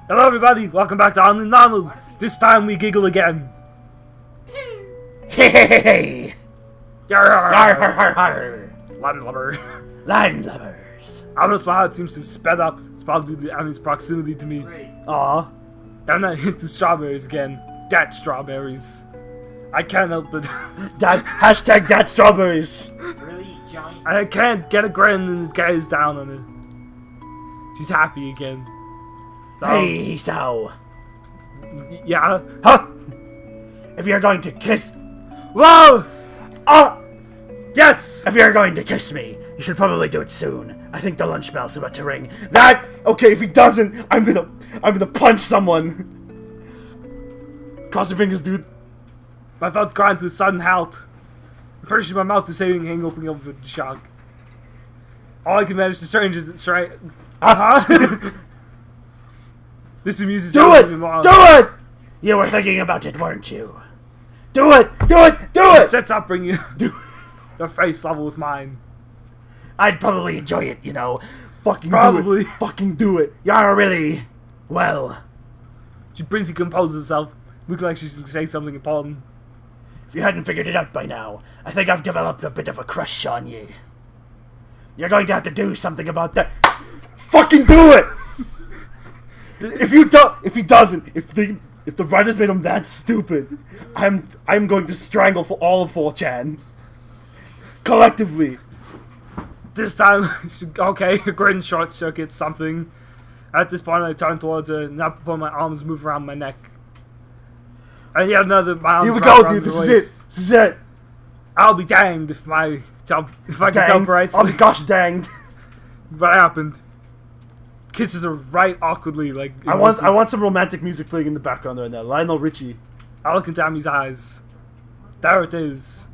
Hello everybody, welcome back to Arnold and Arnold. This time we giggle again. Hey! Landlubber. Landlubbers. Almost my heart seems to have sped up. It's probably due to the enemy's proximity to me. Aw. And that hint of strawberries again. Dat strawberries. I can't help it. That strawberries. Really giant. I can't get a grin and the guy is down on it. She's happy again. Hey, so. Yeah. Huh? If you're going to kiss. Whoa! Yes! If you're going to kiss me, you should probably do it soon. I think the lunch bell's about to ring. Okay, if he doesn't, I'm gonna punch someone. Cross your fingers, dude. My thoughts grind to a sudden halt. I'm pretty sure my mouth is hang opening up with shock. All I can manage to strange is it's right. This amuses Do it! even more. Do it! You were thinking about it, weren't you? Do it! Do it! Do It it! sets up bring you their face level with mine. I'd probably enjoy it, you know. Fucking Probably. do it. Fucking do it. You're really well. She briefly composes herself, looking like she's going to say something important. If you hadn't figured it out by now, I think I've developed a bit of a crush on you. You're going to have to do something about that. Fucking do it! If the writers made him that stupid, I'm going to strangle for all of 4chan. Collectively. This time, okay, a grin short circuit something. At this point, I turn towards her, and up before my arms move around my neck. And yet another, my arms Here we wrap go, around dude. her This is waist. it. This is it. I'll be danged if I can tell Bryce I'll be gosh danged. what happened. Kisses her right awkwardly, like I want some romantic music playing in the background right now. Lionel Richie. I look into Amy's eyes. There it is.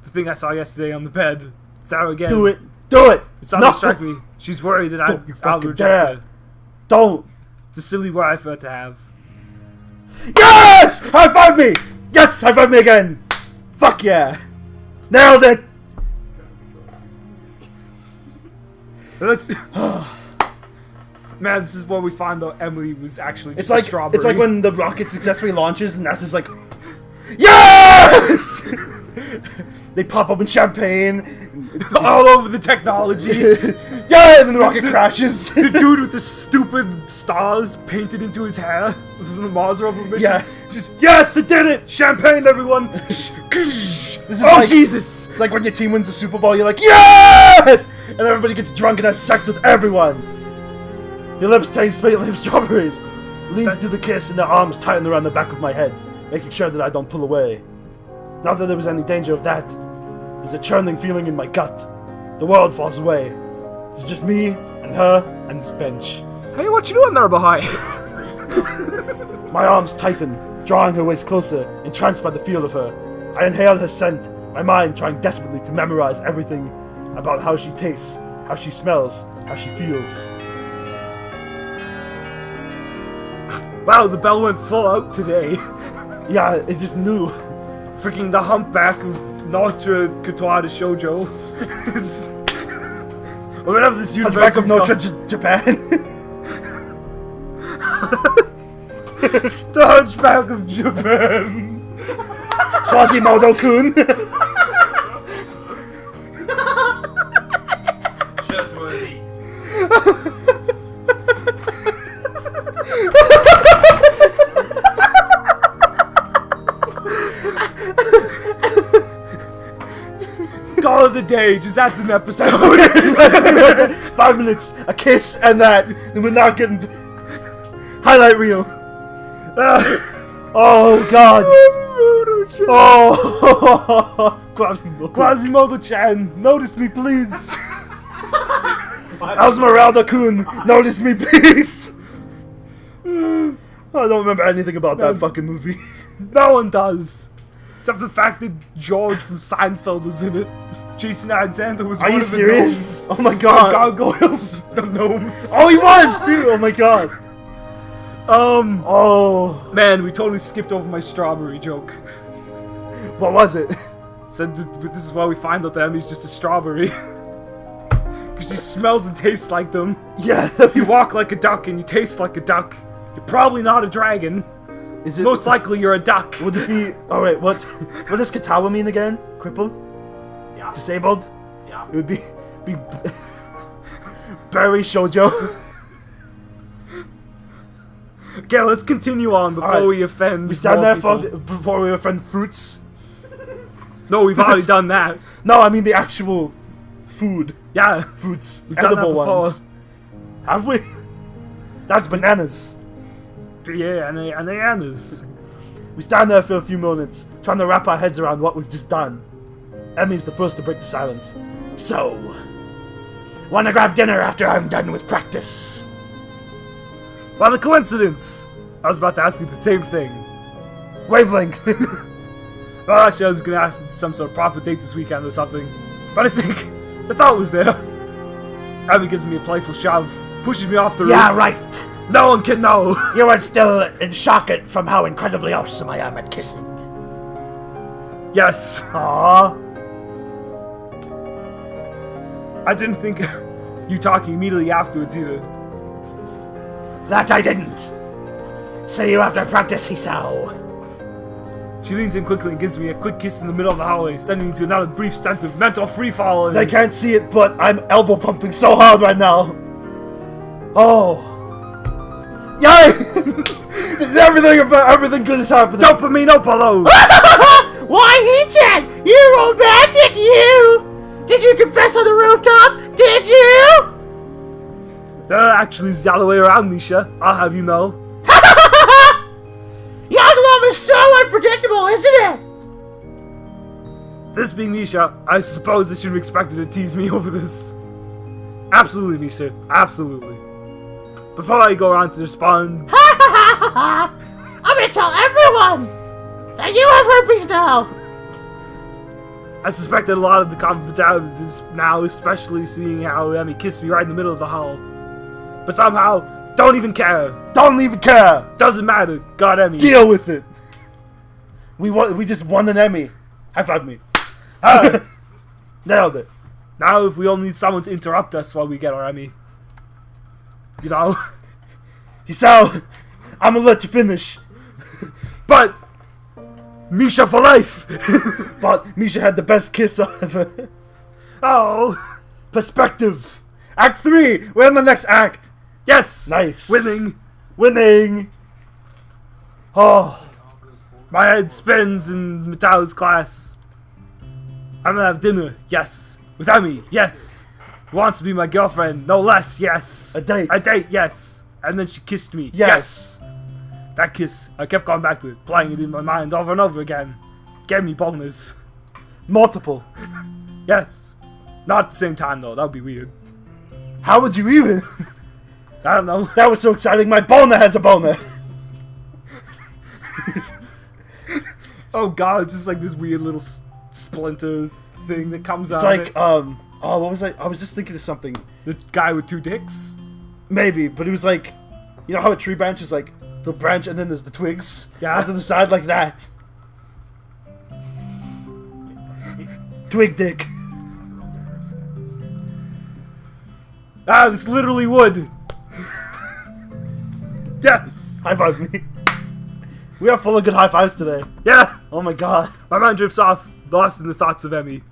The thing I saw yesterday on the bed. It's there again. Do it. Do it. It's not to strike me. She's worried that Don't you I'll fucking reject dare. her. Don't. It's a silly word I prefer to have. Yes! High five me! Yes! High five me again! Fuck yeah! Nailed it! Let's. Man, this is where we find out Emily was actually just It's like a strawberry. it's like when the rocket successfully launches and NASA's like, yes! They pop open champagne. all over the technology. Yeah, and then the rocket crashes. The dude with the stupid stars painted into his hair from the Mars rover mission. Yeah. Just yes, it did it! Champagne, everyone! This is Oh like, Jesus! it's like when your team wins the Super Bowl, you're like, yes! And everybody gets drunk and has sex with everyone. Your lips taste sweet like strawberries. Leans to the kiss and their arms tighten around the back of my head, making sure that I don't pull away. Not that there was any danger of that. There's a churning feeling in my gut. The world falls away. It's just me and her and this bench. Hey, what you doing there behind? My arms tighten, drawing her waist closer, entranced by the feel of her. I inhale her scent, my mind trying desperately to memorize everything about how she tastes, how she smells, how she feels. Wow, the bell went full out today. Yeah, it just knew. Freaking the humpback of Notre Katawa Shoujo. Or whatever this The universe back of is Notre called. Japan. The Hunchback of Japan. Quasimodo-kun. Shirtworthy. Call of the day, just that's an episode. 5 minutes, a kiss, and that. And we're not getting highlight reel. Oh God. Oh, Quasimodo. Quasimodo-chan, notice me please. Esmeralda-kun, notice me, please. I don't remember anything about that fucking movie. No one does. Except the fact that George from Seinfeld was in it. Jason Alexander was Are one you of the serious? gnomes. Oh my The God. gargoyles. The gnomes. Oh, he was too. Oh my God. Oh. Oh, Man, we totally skipped over my strawberry joke. what was it? Said that this is why we find out that Emmy's just a strawberry. Because she smells and tastes like them. Yeah. You walk like a duck and you taste like a duck. You're probably not a dragon. Is it Most likely you're a duck. Would it be alright, what does Katawa mean again? Crippled? Yeah. Disabled? Yeah. It would be Berry Shoujo. Okay, let's continue on before Alright. we offend We stand more there people. before we offend fruits. No, we've already done that. No, I mean the actual food. Yeah. Fruits. We've done that Edible before. ones. Have we? That's bananas. Yeah, and the ananas. We stand there for a few moments, trying to wrap our heads around what we've just done. Emmy's the first to break the silence. So, wanna grab dinner after I'm done with practice? What a coincidence! I was about to ask you the same thing. Wavelength. Well, actually, I was gonna ask some sort of proper date this weekend or something. But I think the thought was there. Abby gives me a playful shove, pushes me off the roof. Yeah, right. No one can know. You are still in shock from how incredibly awesome I am at kissing. Yes. Aww. I didn't think you talking immediately afterwards either. That I didn't. See you after practice, Hisao. She leans in quickly and gives me a quick kiss in the middle of the hallway, sending me to another brief stint of mental freefall. They can't see it, but I'm elbow pumping so hard right now. Oh. Yay! everything good is happening. Dopamine Opalo! Why, Hichan? You romantic, you! Did you confess on the rooftop? Did you? Actually, it's the other way around, Misha. I'll have you know. Young love is so unpredictable, isn't it? This being Misha, I suppose I should have expected to tease me over this. Absolutely, Misha. Absolutely. Before I go around to respond... I'm gonna tell everyone that you have herpes now! I suspected a lot of the competitors now, especially seeing how Emmy kissed me right in the middle of the hall. But somehow, don't even care. Don't even care! Doesn't matter. Got Emmy. Deal with it! We just won an Emmy. High five me. Alright. Nailed it. Now if we all need someone to interrupt us while we get our Emmy. You know? Hisao, I'm gonna let you finish. But... Misha for life! But Misha had the best kiss ever. Oh! Perspective. Act 3. We're in the next act. Yes! Nice. Winning! Winning. Oh. My head spins in Matao's class. I'm gonna have dinner, yes. With Emmy, yes. Who wants to be my girlfriend, no less, yes. A date. A date, yes. And then she kissed me, Yes. yes. That kiss, I kept going back to it, playing it in my mind over and over again. Gave me boners. Multiple. Yes. Not at the same time though, that would be weird. How would you even? I don't know. That was so exciting. My boner has a boner. Oh god, it's just like this weird little splinter thing that comes It's out like, of it. oh, what was I was just thinking of something. The guy with 2 dicks? Maybe, but it was like, you know how a tree branch is like the branch and then there's the twigs? Yeah. Off to the side like that. Twig dick. Ah, this literally would. Yes. High five me. We are full of good high fives today. Yeah. Oh my god. My mind drifts off, lost in the thoughts of Emmy.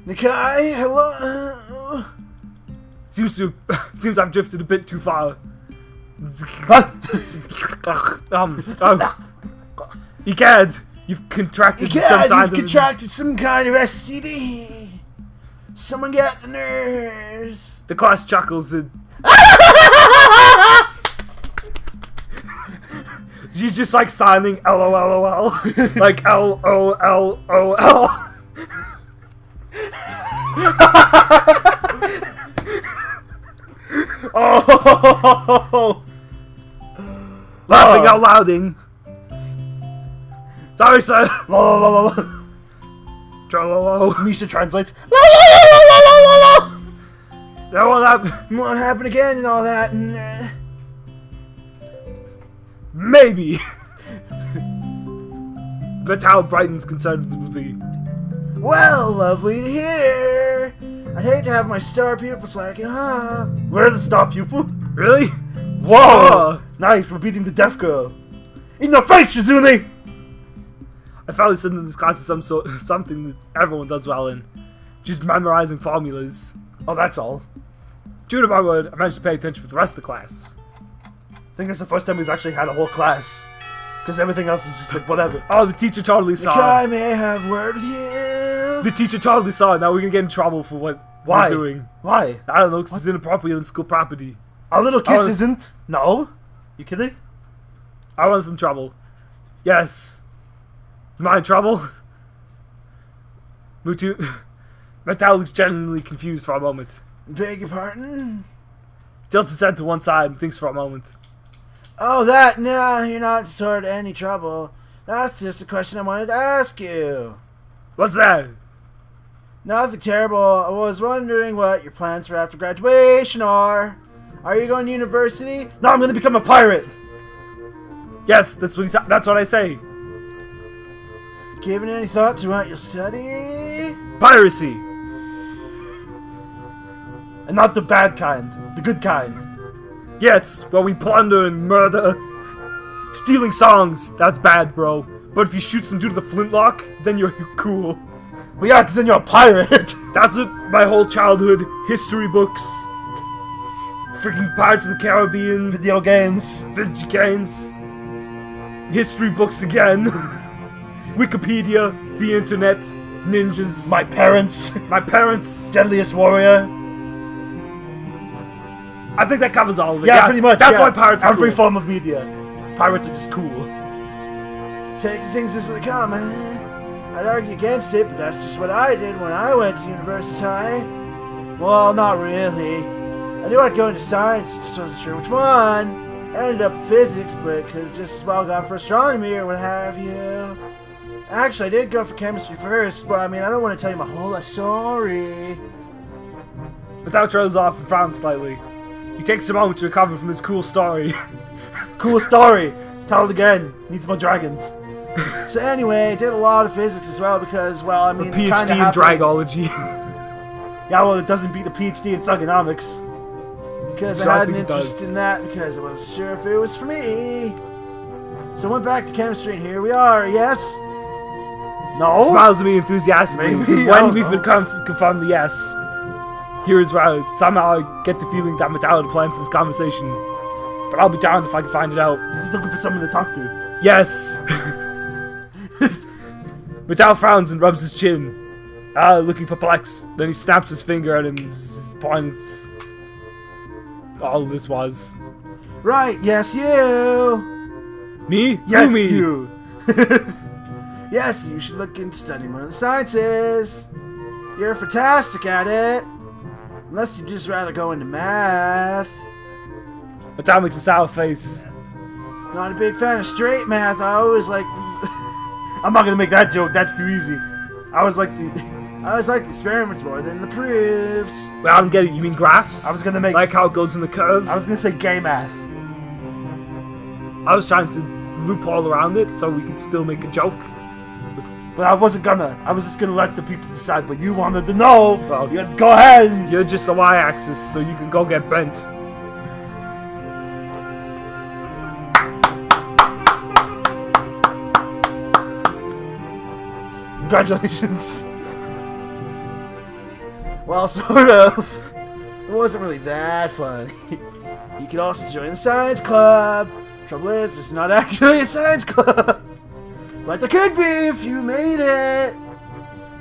Nikai, hello. Seems I've drifted a bit too far. You can't. You've contracted some You've kind of... contracted some kind of STD. Someone get the nurse. The class chuckles and... She's just like signing LOLOL. Like LOLOL. Oh! Laughing out louding. Sorry, sir. La la la la la. Trololo. Misha translates. La la la la la la la la. That won't happen. Won't happen again and all that. And, Maybe. But how brightens concernedly. well, lovely to hear. I'd hate to have my star pupil slacking off. Where are the star pupil? Really? Whoa! Nice, we're beating the deaf girl. In your face, Shizune! I felt like sitting in this class is something that everyone does well in. Just memorizing formulas. Oh, that's all. Due to my word, I managed to pay attention for the rest of the class. I think that's the first time we've actually had a whole class. Because everything else was just like, whatever. Oh, the teacher totally saw I it. may have word with you. The teacher totally saw it. Now we're gonna get in trouble for what Why? we're doing. Why? I don't know, because it's inappropriate on school property. A little kiss Oh. isn't? No? You kidding? I want some trouble. Yes. Am I in trouble? Mutu. Metal looks genuinely confused for a moment. Beg your pardon? Tilts his head to one side and thinks for a moment. Oh, that? No, you're not sort of any trouble. That's just a question I wanted to ask you. What's that? Nothing terrible. I was wondering what your plans for after graduation are. Are you going to university? No, I'm going to become a pirate. Yes, that's what I say. Given any thought to what you'll study? Piracy. And not the bad kind. The good kind. Yes, where we plunder and murder. Stealing songs, that's bad, bro. But if you shoot some dude with a flintlock, then you're cool. Well, yeah, because then you're a pirate. That's what my whole childhood history books, freaking Pirates of the Caribbean, Video games. video games, history books again, Wikipedia, the internet, ninjas, My parents. my parents. Deadliest warrior. I think that covers all of it. Yeah, pretty much. That's yeah. why pirates are Every cool. form of media. Pirates are just cool. Take things as they come, eh? I'd argue against it, but that's just what I did when I went to university. Well, not really. I knew I'd go into science, just wasn't sure which one. I ended up with physics, but could have just as well gone for astronomy or what have you. Actually, I did go for chemistry first, but I mean, I don't want to tell you my whole life story. Without trails off and frowns slightly. He takes a moment to recover from his cool story. Cool story. Tell it again. Needs more dragons. So anyway, I did a lot of physics as well because, well, I mean, A PhD in dragology. Yeah, well, it doesn't beat a PhD in thugonomics. Because So I I had an think it interest does. in that because I wasn't sure if it was for me. So I went back to chemistry and here we are, yes? No? Smiles at me enthusiastically. Maybe, When I we don't confirm the yes. Here's where somehow I get the feeling that Metal had planned for this conversation. But I'll be darned if I can find it out. He's just looking for someone to talk to. Yes! Metal frowns and rubs his chin. Looking perplexed. Then he snaps his finger at him and points. All this was. Right, yes, you! Me? Yes, Who me? you! Yes, you should look into studying one of the sciences. You're fantastic at it. Unless you'd just rather go into math. Metal makes a sour face. Not a big fan of straight math. I always like. I'm not gonna make that joke. That's too easy. I was like the experiments more than the proofs. Well, I don't get it. You mean graphs? I was gonna make. Like how it goes in the curve? I was gonna say gay math. I was trying to loophole around it so we could still make a joke. But I wasn't gonna. I was just gonna let the people decide. But you wanted to know. Well, You had to go ahead. And... You're just the y-axis, so you can go get bent. Congratulations. Well, sort of. It wasn't really that funny. You could also join the science club. Trouble is, there's not actually a science club. But there could be if you made it.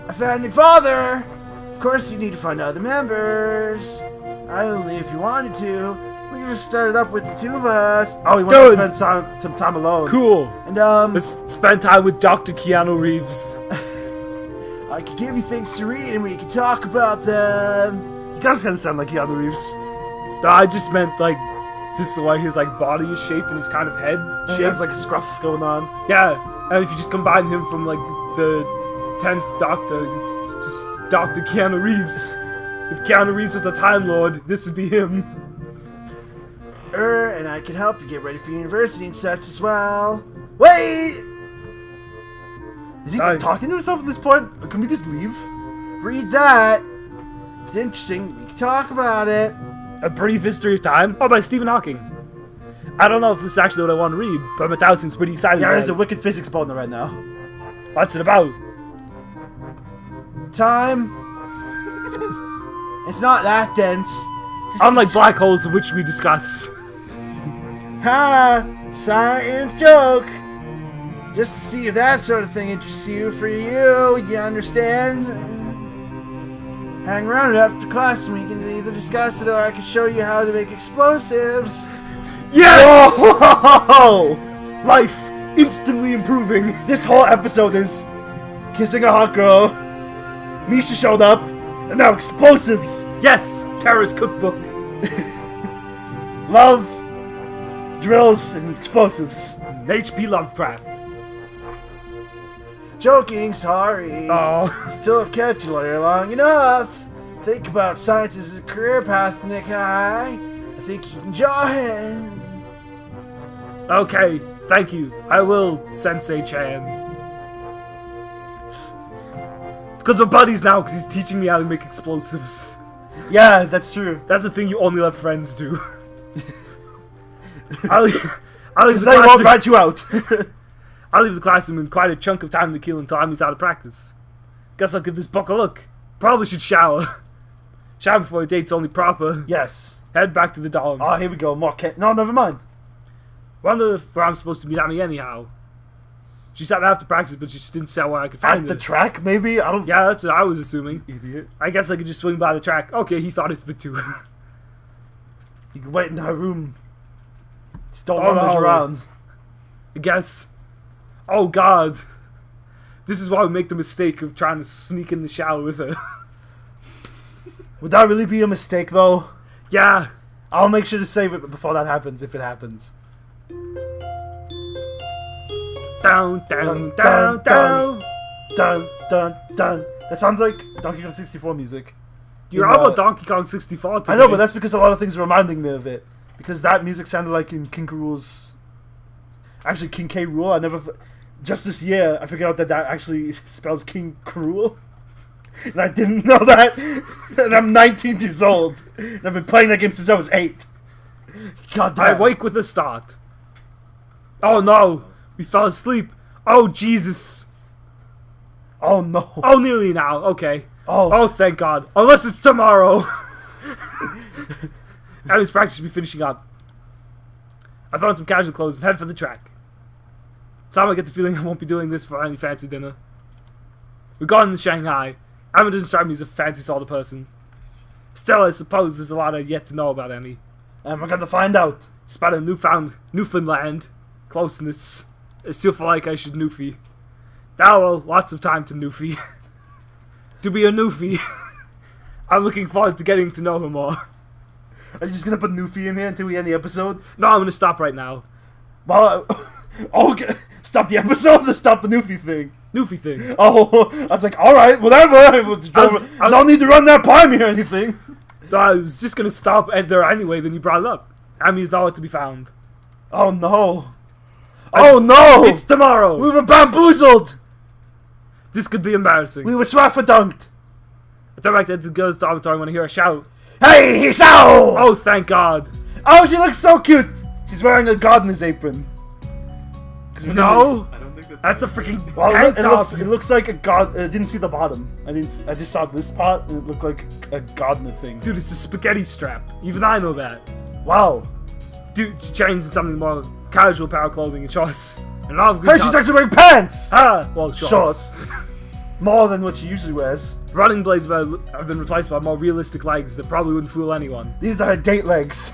A founding father. Of course, you need to find other members. Only if you wanted to. We could just start it up with the two of us. Oh, we want to Dude. spend some time alone. Cool. And Let's spend time with Dr. Keanu Reeves. I could give you things to read and we can talk about them. You guys kind of sound like Keanu Reeves. No, I just meant like, just the way his like body is shaped and his kind of head He shape. has like a scruff going on. Yeah, and if you just combine him from like the 10th Doctor, it's just Dr. Keanu Reeves. If Keanu Reeves was a Time Lord, this would be him. And I can help you get ready for university and such as well. Wait! Is he just talking to himself at this point? Or can we just leave? Read that. If it's interesting, we can talk about it. A Brief History of Time? Oh, by Stephen Hawking. I don't know if this is actually what I want to read, but Mateo seems pretty excited Yeah, about there's a it. wicked physics boner right now. What's it about? Time. It's not that dense. Unlike black holes, of which we discuss. Ha! Science joke! Just to see if that sort of thing interests you for you understand? Hang around after class and we can either discuss it or I can show you how to make explosives. Yes! Whoa! Life instantly improving. This whole episode is kissing a hot girl, Misha showed up, and now explosives! Yes! Terrorist cookbook. Love, drills, and explosives. H.P. Lovecraft. Joking, sorry. Oh. Still have kept you here long enough. Think about science as a career path, Nick High. I think you can join. Okay, thank you. I will, Sensei Chan. Because we're buddies now, because he's teaching me how to make explosives. Yeah, that's true. That's the thing you only let friends do. I'll leave Because the they won't classroom. write you out. I'll leave the classroom in quite a chunk of time to kill until I'm out of practice. Guess I'll give this book a look. Probably should shower. Shower before a date's only proper. Yes. Head back to the dorms. Oh, here we go. More No, never mind. Wonder where I'm supposed to meet Amy anyhow. She said after practice, but she just didn't say where I could find At the her. track, maybe? I don't... Yeah, that's what I was assuming. Idiot. I guess I could just swing by the track. Okay, he thought it too. You can wait in her room. Just don't Oh, rummage no. around. I guess. Oh god. This is why we make the mistake of trying to sneak in the shower with her. Would that really be a mistake, though? Yeah. I'll make sure to save it before that happens, if it happens. Down, down, down, down. Dun, dun, dun. That sounds like Donkey Kong 64 music. You're In, all about Donkey Kong 64 today. I know, but that's because a lot of things are reminding me of it. Because that music sounded like in King K. Rool's... Actually, King K. Rool, I never... Just this year, I figured out that that actually spells King K. Rool. And I didn't know that. And I'm 19 years old. And I've been playing that game since I was 8. God I damn. wake with a start. Oh no. We fell asleep. Oh Jesus. Oh no. Oh, nearly now. Okay. Oh. Oh, thank God. Unless it's tomorrow. Emmy's practice should be finishing up. I throw on some casual clothes and head for the track. Time I get the feeling I won't be doing this for any fancy dinner. We're going to Shanghai. Emma doesn't strike me as a fancy sort of person. Still, I suppose there's a lot yet to know about Emmy. And we're gonna find out. Despite a Newfoundland closeness, I still feel like I should Newfie. Now, well, lots of time to Newfie. To be a Newfie. I'm looking forward to getting to know her more. Are you just gonna put Newfie in there until we end the episode? No, I'm gonna stop right now. Well, okay. Stop the episode to stop the Newfie thing. Newfie thing. Oh, I was like, alright, whatever. No need to run that by me or anything. No, I was just gonna stop there anyway, then you brought it up. Emmy's nowhere to be found. Oh no. Oh no! It's tomorrow! We were bamboozled! This could be embarrassing. We were swaffadunked! I turn back to the girls' dormitory when I hear a shout. Hey, he's out! Oh, thank God. Oh, she looks so cute! She's wearing a gardener's apron. 'Cause we No! I don't think That's that's a freaking didn't- Well, tank top. it looks like a god. I didn't see the bottom. I just saw this part and it looked like a gardener thing. Dude, it's a spaghetti strap. Even I know that. Wow. Dude, she changed to something more casual power clothing and shorts. And all of Hey, she's actually wearing pants! Ah, well, shorts. More than what she usually wears. Running blades have been replaced by more realistic legs that probably wouldn't fool anyone. These are her date legs.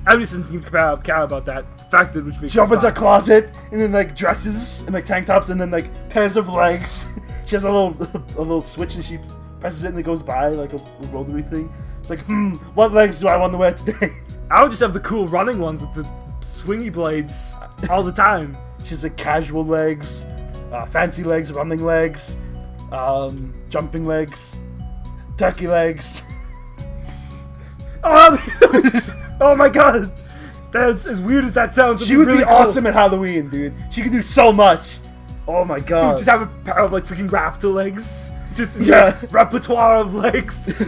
Emily doesn't seem to care about that. Fact that which makes She opens her her closet and then like dresses and like tank tops and then like pairs of legs. She has a little switch and she presses it and it goes by like a rotary thing. It's like, what legs do I want to wear today? I would just have the cool running ones with the swingy blades all the time. She has like casual legs, fancy legs, running legs, jumping legs, turkey legs. Oh my God! That's as weird as that sounds. She would really be cool. awesome at Halloween, dude. She could do so much. Oh my god. Dude, just have a pair of like freaking raptor legs. Just Yeah. repertoire of legs.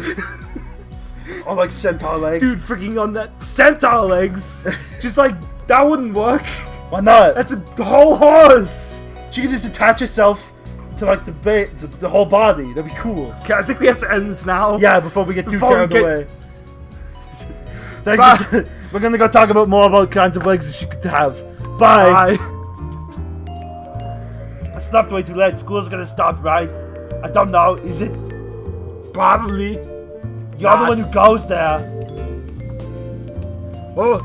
Or like centaur legs. Dude, freaking on that centaur legs. Just like, that wouldn't work. Why not? That's a whole horse. She could just attach herself to like the whole body. That'd be cool. Okay, I think we have to end this now. Yeah, before we get too Before we carried get- away. Thank you. We're gonna go talk about more about kinds of legs that she could have. Bye. Bye. I slept way too late. School's gonna start, right? I don't know. Is it? Probably. You're the one who goes there. Oh.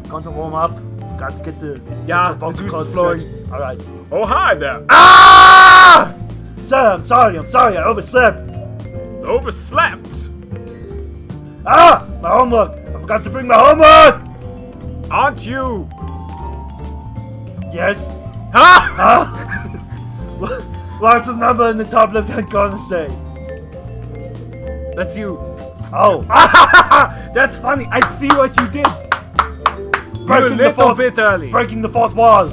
Going to warm up. Got to get the Yeah, vocal the juice cords is flowing. stretched. All right. Oh, hi there. Ah! Sir, I'm sorry. I overslept. Overslept. Ah, my homework. I forgot to bring my homework. Aren't you? Yes. Ha! Ah. What's the number in the top left-hand corner say? That's you. Oh. That's funny. I see what you did. Breaking You're a little bit early. Breaking the fourth wall.